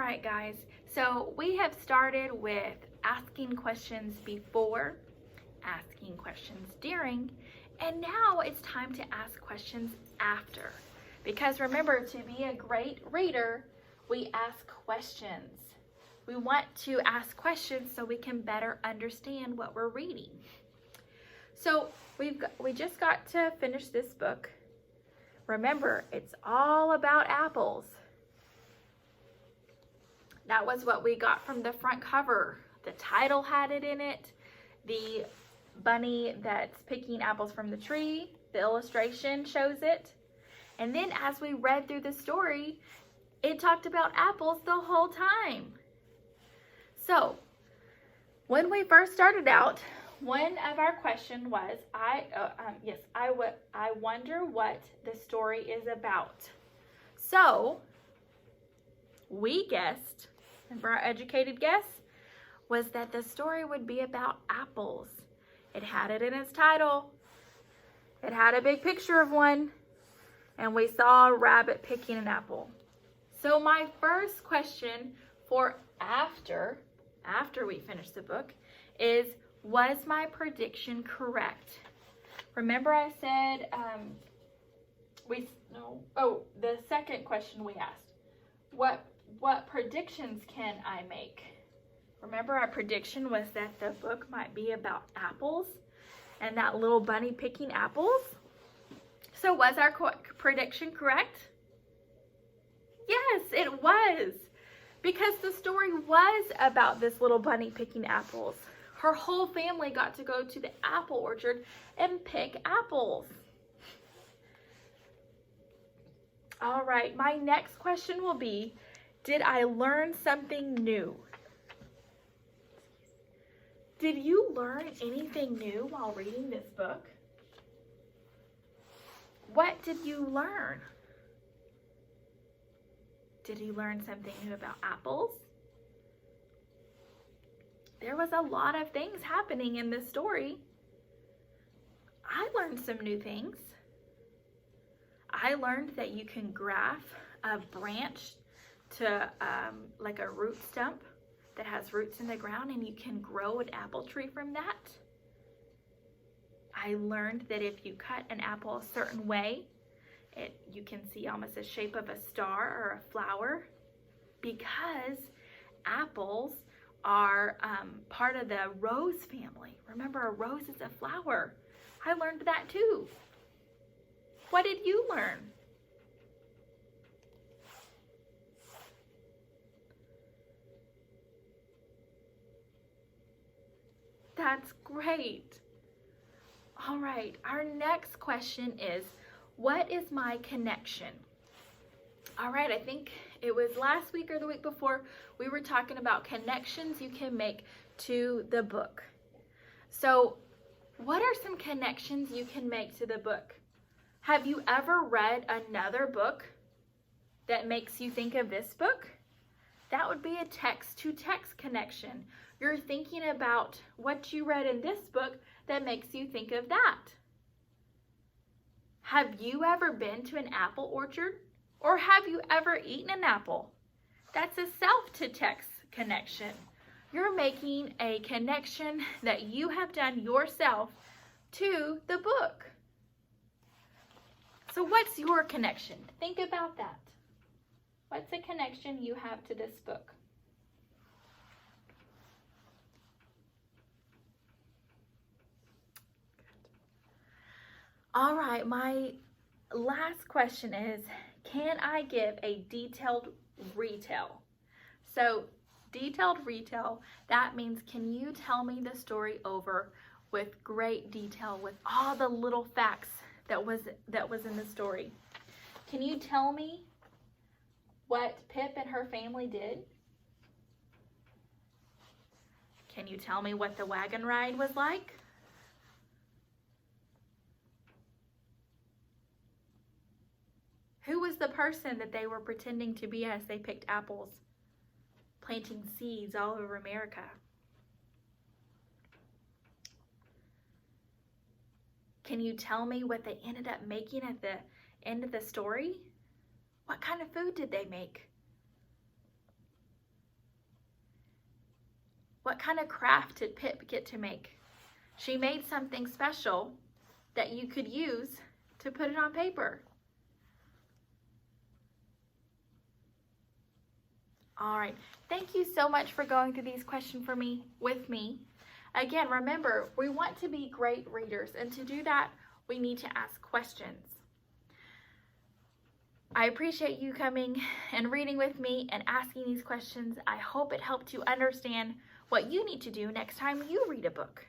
right, guys, so we have started with asking questions before, asking questions during, and now it's time to ask questions after. Because remember, to be a great reader, we ask questions. We want to ask questions so we can better understand what we're reading. So we just got to finish this book. Remember, it's all about apples. That was what we got from the front cover. The title had it in it. The bunny that's picking apples from the tree, the illustration shows it. And then as we read through the story, it talked about apples the whole time. So, when we first started out, one of our questions was, I wonder what the story is about. So, we guessed, remember our educated guess, was that the story would be about apples. It had it in its title. It had a big picture of one, and we saw a rabbit picking an apple. So my first question for after we finish the book is, was my prediction correct? Remember I said, the second question we asked, what predictions can I make? Remember our prediction was that the book might be about apples and that little bunny picking apples? So was our prediction correct? Yes, it was. Because the story was about this little bunny picking apples. Her whole family got to go to the apple orchard and pick apples. All right, my next question will be, did I learn something new? Did you learn anything new while reading this book? What did you learn? Did you learn something new about apples? There was a lot of things happening in this story. I learned some new things. I learned that you can graft a branch to like a root stump that has roots in the ground, and you can grow an apple tree from that. I learned that if you cut an apple a certain way, you can see almost a shape of a star or a flower, because apples are part of the rose family. Remember, a rose is a flower. I learned that too. What did you learn? That's great. All right, our next question is, what is my connection? All right, I think it was last week or the week before, we were talking about connections you can make to the book. So, what are some connections you can make to the book? Have you ever read another book that makes you think of this book? That would be a text-to-text connection. You're thinking about what you read in this book that makes you think of that. Have you ever been to an apple orchard? Or have you ever eaten an apple? That's a self-to-text connection. You're making a connection that you have done yourself to the book. So what's your connection? Think about that. What's a connection you have to this book? All right, my last question is, can I give a detailed retell? So detailed retell, that means can you tell me the story over with great detail, with all the little facts that was in the story? Can you tell me what Pip and her family did? Can you tell me what the wagon ride was like? Who was the person that they were pretending to be as they picked apples, planting seeds all over America? Can you tell me what they ended up making at the end of the story? What kind of food did they make? What kind of craft did Pip get to make? She made something special that you could use to put it on paper. All right, thank you so much for going through these questions with me. Again, remember, we want to be great readers, and to do that, we need to ask questions. I appreciate you coming and reading with me and asking these questions. I hope it helped you understand what you need to do next time you read a book.